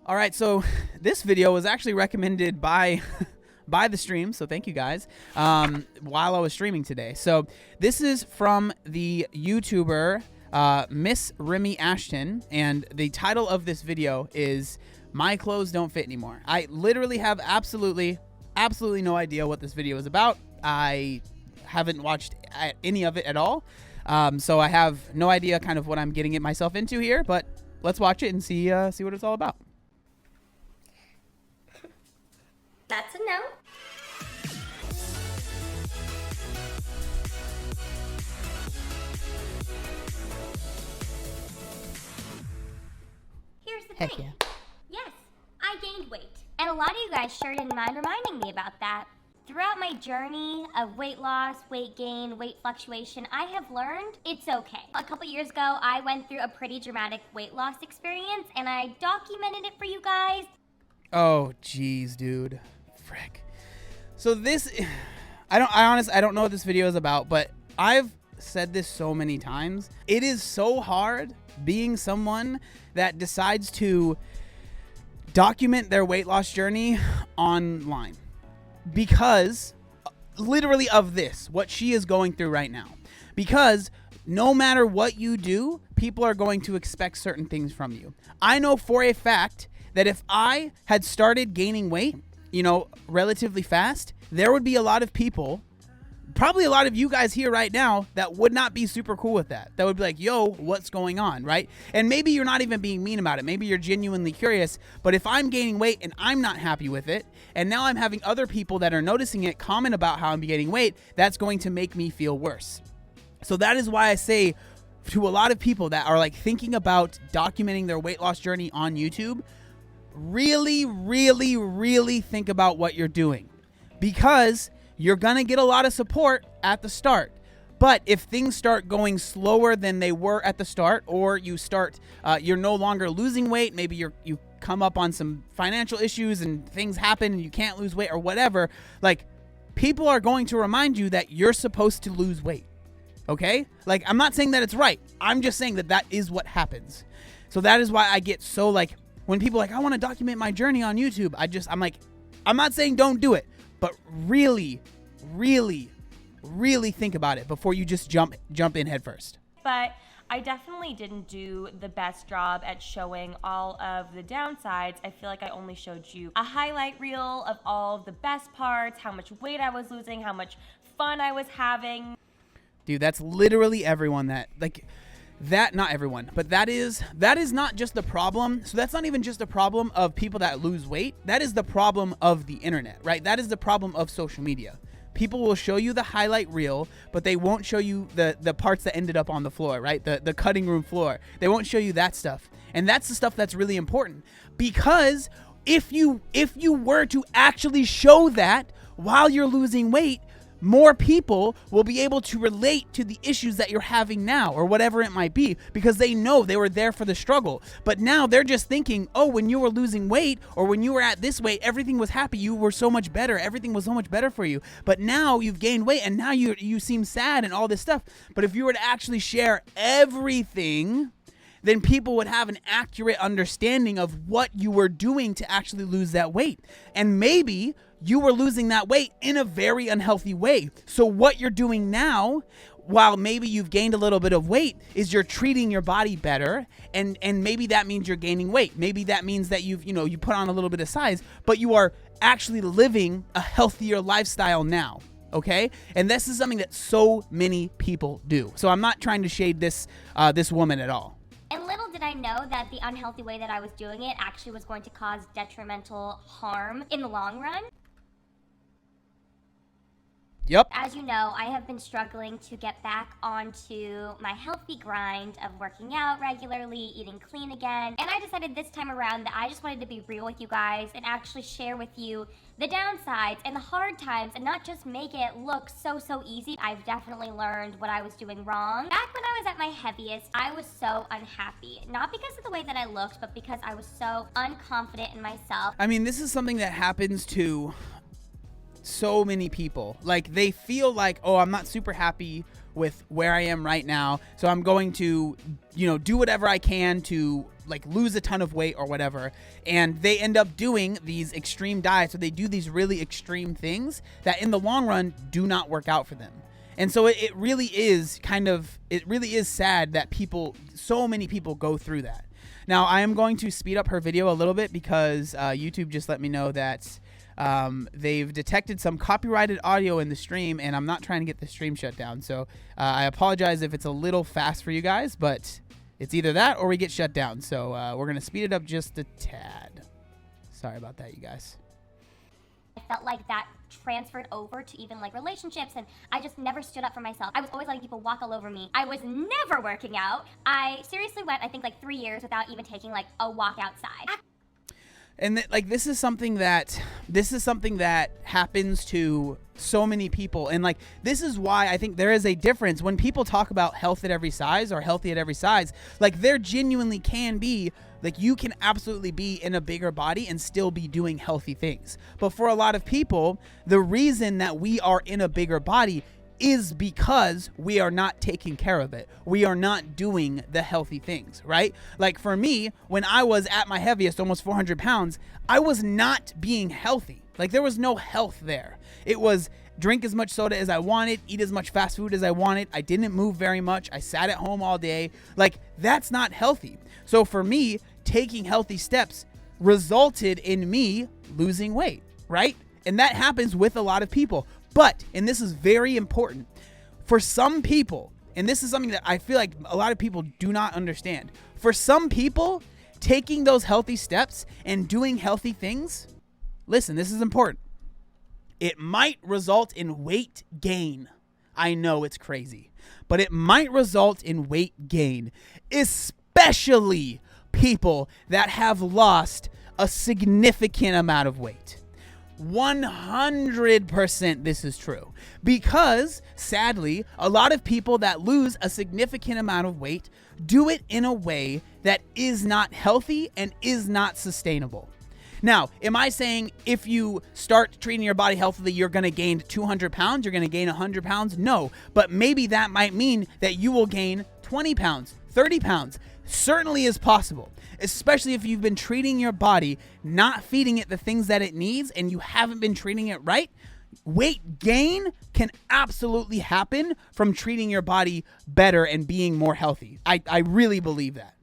All right, so this video was actually recommended by by the stream, so thank you guys, while I was streaming today. So this is from the YouTuber Miss Remi Ashten, and the title of this video is "My Clothes Don't Fit Anymore." I literally have absolutely no idea what this video is about. I haven't watched any of it at all, so I have no idea kind of what I'm getting myself into here, but let's watch it and see what it's all about. That's a no. Here's the Heck thing. yeah. Yes, I gained weight. And a lot of you guys sure didn't mind reminding me about that. Throughout my journey of weight loss, weight gain, weight fluctuation, I have learned it's okay. A couple years ago, I went through a pretty dramatic weight loss experience, and I documented it for you guys. Oh, geez, dude. Frick. So this, I don't know what this video is about, but I've said this so many times. It is so hard being someone that decides to document their weight loss journey online because literally of this, what she is going through right now. Because no matter what you do, people are going to expect certain things from you. I know for a fact that if I had started gaining weight, relatively fast, there would be a lot of people, probably a lot of you guys here right now, that would not be super cool with that. That would be like, yo, what's going on, right? And maybe you're not even being mean about it. Maybe you're genuinely curious. But if I'm gaining weight and I'm not happy with it, and now I'm having other people that are noticing it comment about how I'm gaining weight, that's going to make me feel worse. So that is why I say to a lot of people that are like thinking about documenting their weight loss journey on YouTube, really think about what you're doing, because you're gonna get a lot of support at the start. But if things start going slower than they were at the start, or you start, you're no longer losing weight, maybe you come up on some financial issues and things happen and you can't lose weight or whatever, like, people are going to remind you that you're supposed to lose weight. Okay? Like, I'm not saying that it's right. I'm just saying that is what happens. So that is why I get so like, when people are like, I want to document my journey on YouTube, I'm like, I'm not saying don't do it, but really think about it before you just jump in head first. But I definitely didn't do the best job at showing all of the downsides. I feel like I only showed you a highlight reel of all of the best parts, how much weight I was losing, how much fun I was having. Dude, that's literally everyone not everyone, but that is not just the problem. So that's not even just the problem of people that lose weight. That is the problem of the internet, right? That is the problem of social media. People will show you the highlight reel, but they won't show you the parts that ended up on the floor, right? The cutting room floor. They won't show you that stuff. And that's the stuff that's really important, because if you were to actually show that while you're losing weight, more people will be able to relate to the issues that you're having now, or whatever it might be, because they know they were there for the struggle. But now they're just thinking, oh, when you were losing weight, or when you were at this weight, everything was happy. You were so much better. Everything was so much better for you. But now you've gained weight and now you seem sad and all this stuff. But if you were to actually share everything, then people would have an accurate understanding of what you were doing to actually lose that weight. And maybe you were losing that weight in a very unhealthy way. So what you're doing now, while maybe you've gained a little bit of weight, is you're treating your body better. And maybe that means you're gaining weight. Maybe that means that you put on a little bit of size, but you are actually living a healthier lifestyle now. Okay? And this is something that so many people do. So I'm not trying to shade this woman at all. And little did I know that the unhealthy way that I was doing it actually was going to cause detrimental harm in the long run. Yep. As you know, I have been struggling to get back onto my healthy grind of working out regularly, eating clean again. And I decided this time around that I just wanted to be real with you guys and actually share with you the downsides and the hard times, and not just make it look so easy. I've definitely learned what I was doing wrong. Back when I was at my heaviest, I was so unhappy. Not because of the way that I looked, but because I was so unconfident in myself. I mean, this is something that happens to so many people. Like, they feel like, oh, I'm not super happy with where I am right now. So I'm going to, do whatever I can to like lose a ton of weight or whatever. And they end up doing these extreme diets, or they do these really extreme things that in the long run do not work out for them. And so it really is sad that so many people go through that. Now, I am going to speed up her video a little bit because YouTube just let me know that they've detected some copyrighted audio in the stream, and I'm not trying to get the stream shut down. So I apologize if it's a little fast for you guys, but it's either that or we get shut down. So we're going to speed it up just a tad. Sorry about that, you guys. I felt like that transferred over to even like relationships, and I just never stood up for myself. I was always letting people walk all over me. I was never working out. I seriously went, I think, like 3 years without even taking like a walk outside. And this is something that happens to so many people. And like, this is why I think there is a difference when people talk about health at every size or healthy at every size. Like, there genuinely can be, like, you can absolutely be in a bigger body and still be doing healthy things. But for a lot of people, the reason that we are in a bigger body is because we are not taking care of it. We are not doing the healthy things, right? Like for me, when I was at my heaviest, almost 400 pounds, I was not being healthy. Like there was no health there. It was drink as much soda as I wanted, eat as much fast food as I wanted. I didn't move very much. I sat at home all day. Like that's not healthy. So for me, taking healthy steps resulted in me losing weight, right? And that happens with a lot of people. But, and this is very important, for some people, and this is something that I feel like a lot of people do not understand. For some people, taking those healthy steps and doing healthy things, listen, this is important. It might result in weight gain. I know it's crazy, but it might result in weight gain, especially people that have lost a significant amount of weight. 100% this is true, because sadly, a lot of people that lose a significant amount of weight do it in a way that is not healthy and is not sustainable. Now, am I saying if you start treating your body healthily, you're going to gain 200 pounds, you're going to gain 100 pounds? No, but maybe that might mean that you will gain 20 pounds, 30 pounds. Certainly is possible, especially if you've been treating your body, not feeding it the things that it needs, and you haven't been treating it right. Weight gain can absolutely happen from treating your body better and being more healthy. I really believe that.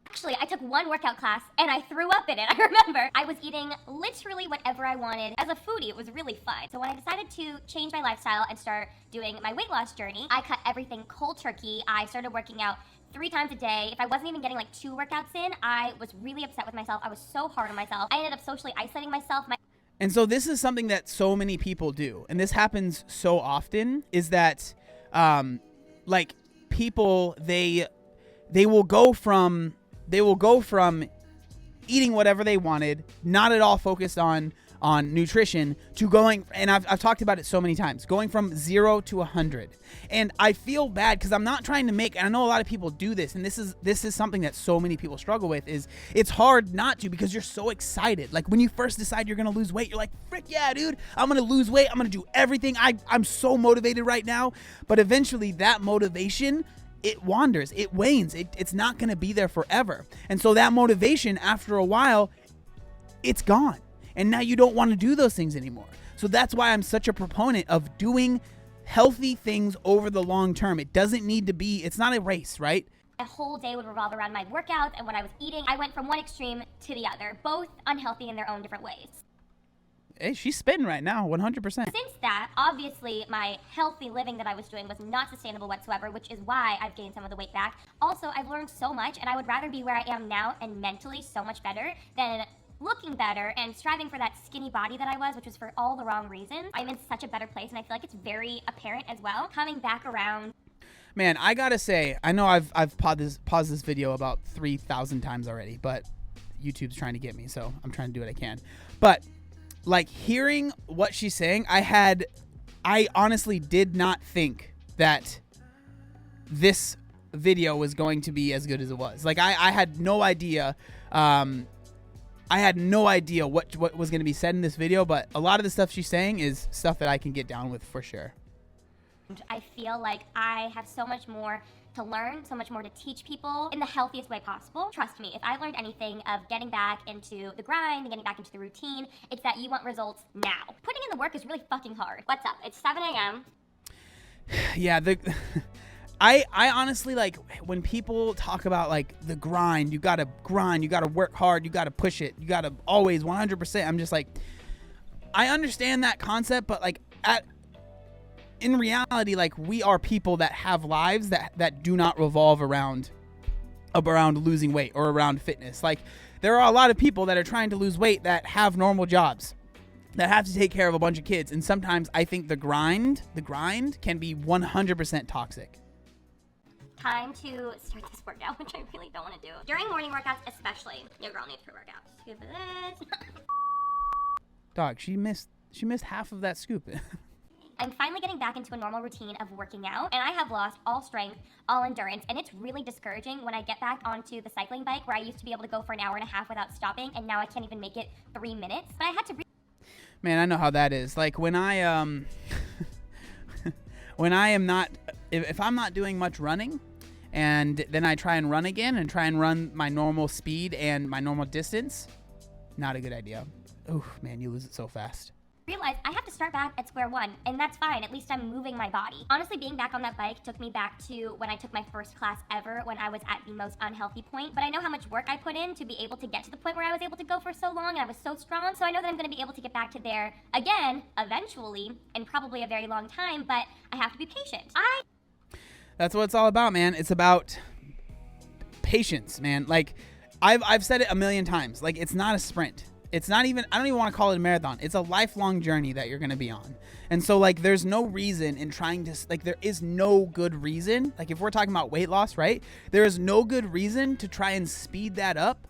Actually, I took one workout class and I threw up in it. I remember I was eating literally whatever I wanted. As a foodie, it was really fun. So when I decided to change my lifestyle and start doing my weight loss journey, I cut everything cold turkey. I started working out 3 times a day. If I wasn't even getting like 2 workouts in, I was really upset with myself. I was so hard on myself. I ended up socially isolating myself. And so this is something that so many people do, and this happens so often, is that like people, they will go from eating whatever they wanted, not at all focused on nutrition, to going, and I've talked about it so many times, going from 0 to 100. And I feel bad because I'm not trying to make, and I know a lot of people do this, and this is something that so many people struggle with, is it's hard not to, because you're so excited. Like when you first decide you're gonna lose weight, you're like, frick yeah, dude, I'm gonna lose weight, I'm gonna do everything, I'm so motivated right now. But eventually that motivation, it wanders, it wanes, it's not gonna be there forever. And so that motivation, after a while, it's gone. And now you don't want to do those things anymore. So that's why I'm such a proponent of doing healthy things over the long term. It doesn't need to be, it's not a race, right? My whole day would revolve around my workouts and what I was eating. I went from one extreme to the other, both unhealthy in their own different ways. Hey, she's spitting right now, 100%. Since that, obviously, my healthy living that I was doing was not sustainable whatsoever, which is why I've gained some of the weight back. Also, I've learned so much, and I would rather be where I am now and mentally so much better than looking better and striving for that skinny body that I was, which was for all the wrong reasons. I'm in such a better place, and I feel like it's very apparent as well. Coming back around. Man, I gotta say, I know I've paused this video about 3,000 times already, but YouTube's trying to get me, so I'm trying to do what I can. But like hearing what she's saying, I honestly did not think that this video was going to be as good as it was. Like I had no idea. I had no idea what was going to be said in this video, but a lot of the stuff she's saying is stuff that I can get down with for sure. I feel like I have so much more to learn, so much more to teach people in the healthiest way possible. Trust me, if I learned anything of getting back into the grind and getting back into the routine, it's that you want results now. Putting in the work is really fucking hard. What's up? It's 7 a.m. Yeah, I honestly, like, when people talk about like the grind, you gotta work hard, you gotta push it, you gotta always 100%. I'm just like, I understand that concept, but like in reality, like, we are people that have lives that do not revolve around losing weight or around fitness. Like, there are a lot of people that are trying to lose weight that have normal jobs, that have to take care of a bunch of kids. And sometimes I think the grind can be 100% toxic. Time to start this workout, which I really don't want to do. During morning workouts especially, your girl needs pre-workouts. Scoop this. Dog, she missed half of that scoop. I'm finally getting back into a normal routine of working out, and I have lost all strength, all endurance, and it's really discouraging when I get back onto the cycling bike where I used to be able to go for an hour and a half without stopping, and now I can't even make it 3 minutes. But I had to Man, I know how that is. Like, when I when I am not, if I'm not doing much running, and then I try and run again and try and run my normal speed and my normal distance, not a good idea. Oh man, you lose it so fast. realize I have to start back at square one, and that's fine. At least I'm moving my body. Honestly, being back on that bike took me back to when I took my first class ever, when I was at the most unhealthy point. But I know how much work I put in to be able to get to the point where I was able to go for so long, and I was so strong. So I know that I'm going to be able to get back to there again, eventually, in probably a very long time, but I have to be patient. That's what it's all about, man. It's about patience, man. Like, I've said it a million times. Like, it's not a sprint. It's not even, I don't even want to call it a marathon. It's a lifelong journey that you're going to be on. And so, like, there's no reason in trying to, like, there is no good reason. Like, if we're talking about weight loss, right? There is no good reason to try and speed that up.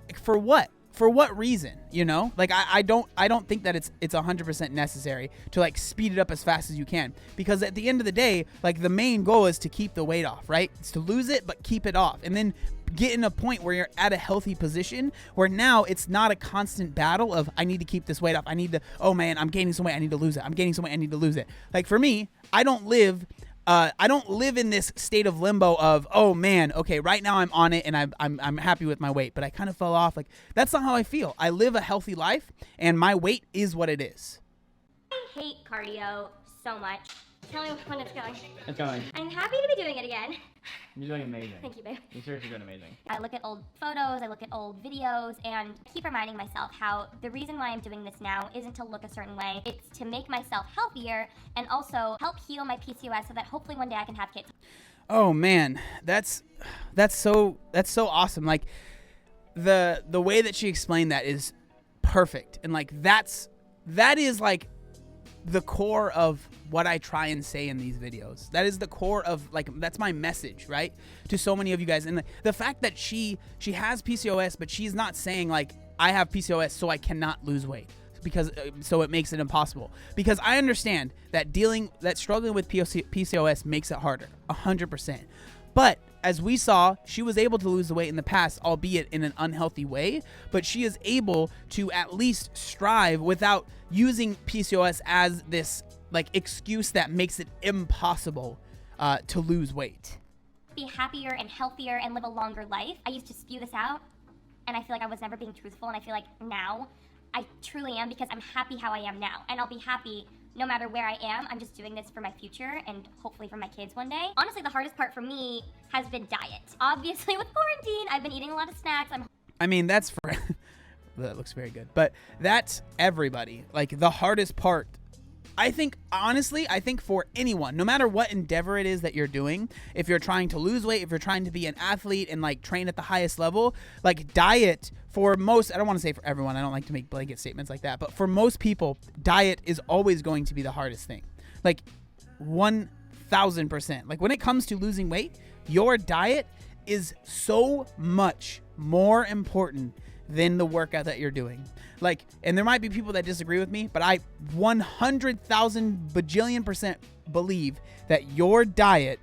Like, for what? For what reason? You know, like, I don't think that it's 100% necessary to, like, speed it up as fast as you can, because at the end of the day, like, the main goal is to keep the weight off, right? It's to lose it, but keep it off. And then get in a point where you're at a healthy position where now it's not a constant battle of, I need to keep this weight off. I need to, oh man, I'm gaining some weight. I need to lose it. I'm gaining some weight. I need to lose it. Like, for me, I don't live in this state of limbo of, oh man, okay, right now I'm on it and I'm happy with my weight, but I kind of fell off. Like, that's not how I feel. I live a healthy life and my weight is what it is. I hate cardio so much. Tell me when it's going. It's going. I'm happy to be doing it again. You're doing amazing. Thank you, babe. You're seriously doing amazing. I look at old photos, I look at old videos, and keep reminding myself how the reason why I'm doing this now isn't to look a certain way. It's to make myself healthier and also help heal my PCOS so that hopefully one day I can have kids. Oh man, that's so awesome. Like, the way that she explained that is perfect. And like, that is like the core of what I try and say in these videos. That is the core of, like, that's my message, right, to so many of you guys. And the fact that she has PCOS, but she's not saying like, I have PCOS so I cannot lose weight, because so it makes it impossible. Because I understand that struggling with PCOS makes it harder, 100%. But as we saw, she was able to lose the weight in the past, albeit in an unhealthy way, but she is able to at least strive without using PCOS as this, like, excuse that makes it impossible to lose weight. Be happier and healthier and live a longer life. I used to spew this out, and I feel like I was never being truthful, and I feel like now I truly am, because I'm happy how I am now, and I'll be happy no matter where I am. I'm just doing this for my future and hopefully for my kids one day. Honestly, the hardest part for me has been diet. Obviously, with quarantine, I've been eating a lot of snacks. I mean, that's for that looks very good, but that's everybody. Like, the hardest part, I think, honestly, for anyone, no matter what endeavor it is that you're doing, if you're trying to lose weight, if you're trying to be an athlete and, like, train at the highest level, like, diet, for most, I don't want to say for everyone, I don't like to make blanket statements like that, but for most people, diet is always going to be the hardest thing. Like, 1,000%. Like, when it comes to losing weight, your diet is so much more important than the workout that you're doing. Like, and there might be people that disagree with me, but I 100,000 bajillion% believe that your diet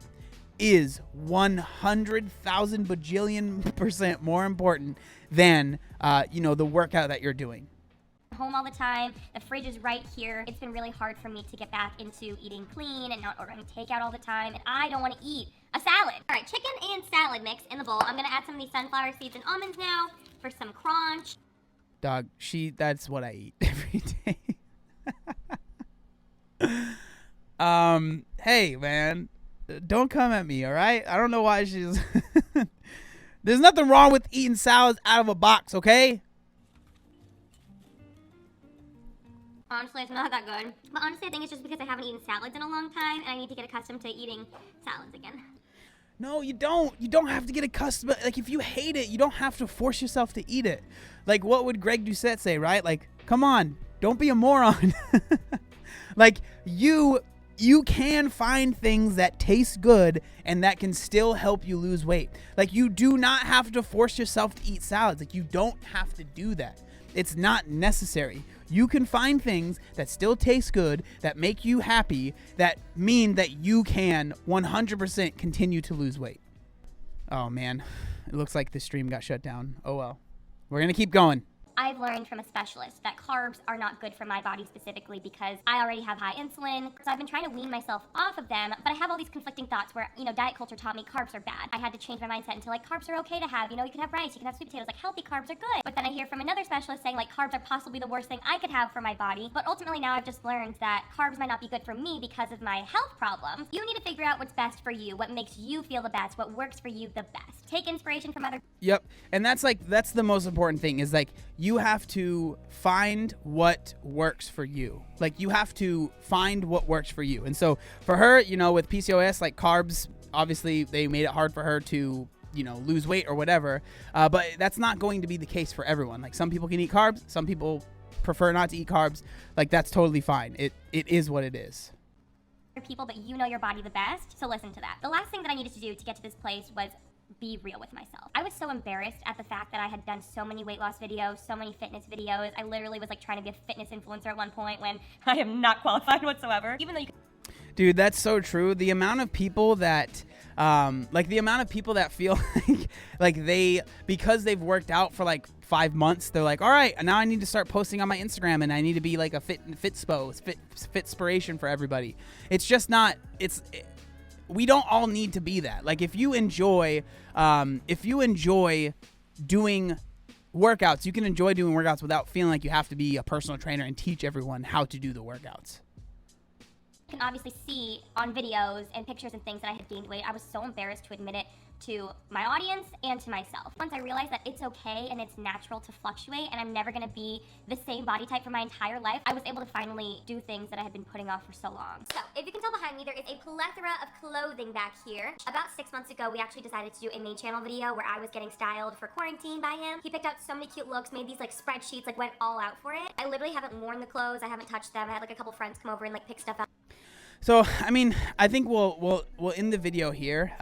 is 100,000 bajillion% more important than, the workout that you're doing. home all the time. The fridge is right here. It's been really hard for me to get back into eating clean and not ordering takeout all the time. And I don't want to eat a salad. All right, chicken and salad mix in the bowl. I'm gonna add some of these sunflower seeds and almonds now for some crunch. Dog, that's what I eat every day. Hey, man, don't come at me, all right? I don't know why she's... There's nothing wrong with eating salads out of a box, okay? Honestly, it's not that good. But honestly, I think it's just because I haven't eaten salads in a long time and I need to get accustomed to eating salads again. No, you don't. You don't have to get accustomed. Like, if you hate it, you don't have to force yourself to eat it. Like, what would Greg Doucette say, right? Like, come on, don't be a moron. Like, you can find things that taste good and that can still help you lose weight. Like, you do not have to force yourself to eat salads. Like, you don't have to do that. It's not necessary. You can find things that still taste good, that make you happy, that mean that you can 100% continue to lose weight. Oh man, it looks like the stream got shut down. Oh well. We're gonna keep going. I've learned from a specialist that carbs are not good for my body specifically because I already have high insulin. So I've been trying to wean myself off of them, but I have all these conflicting thoughts where, diet culture taught me carbs are bad. I had to change my mindset into like, carbs are okay to have. You can have rice, you can have sweet potatoes, like healthy carbs are good. But then I hear from another specialist saying like carbs are possibly the worst thing I could have for my body. But ultimately now I've just learned that carbs might not be good for me because of my health problems. You need to figure out what's best for you, what makes you feel the best, what works for you the best. Take inspiration from other. Yep. And that's the most important thing is like, you have to find what works for you. Like, you have to find what works for you. And so for her, with PCOS, like carbs, obviously they made it hard for her to, lose weight or whatever. But that's not going to be the case for everyone. Like, some people can eat carbs. Some people prefer not to eat carbs. Like, that's totally fine. It is what it is. People, but you know your body the best. So listen to that. The last thing that I needed to do to get to this place was be real with myself. I was so embarrassed at the fact that I had done so many weight loss videos, so many fitness videos. I literally was like trying to be a fitness influencer at one point when I am not qualified whatsoever. Even though you Dude, that's so true. The amount of people that feel like they, because they've worked out for like 5 months, they're like, all right, now I need to start posting on my Instagram and I need to be like a fitspiration for everybody. It's just not, we don't all need to be that. Like, if you enjoy doing workouts, you can enjoy doing workouts without feeling like you have to be a personal trainer and teach everyone how to do the workouts. You can obviously see on videos and pictures and things that I had gained weight. I was so embarrassed to admit it to my audience and to myself. Once I realized that it's okay and it's natural to fluctuate and I'm never gonna be the same body type for my entire life, I was able to finally do things that I had been putting off for so long. So if you can tell behind me, there is a plethora of clothing back here. About 6 months ago, we actually decided to do a main channel video where I was getting styled for quarantine by him. He picked out so many cute looks, made these like spreadsheets, like went all out for it. I literally haven't worn the clothes, I haven't touched them. I had like a couple friends come over and like pick stuff out. So, I mean, I think we'll end the video here.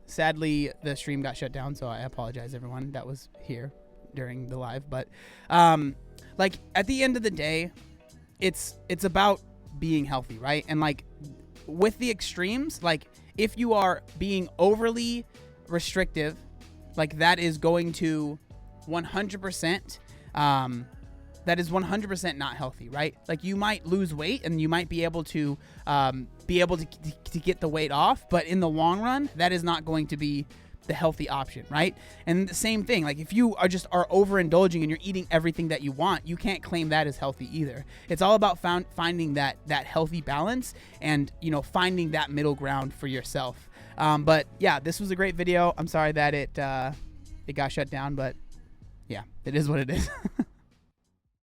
Sadly, the stream got shut down, so I apologize, everyone that was here during the live. But, like, at the end of the day, it's about being healthy, right? And, like, with the extremes, like, if you are being overly restrictive, like, that is going to 100%, that is 100% not healthy, right? Like, you might lose weight and you might be able to get the weight off, but in the long run, that is not going to be the healthy option, right? And the same thing, like, if you are overindulging and you're eating everything that you want, you can't claim that as healthy either. It's all about finding that healthy balance and, finding that middle ground for yourself. But yeah, this was a great video. I'm sorry that it got shut down, but yeah, it is what it is.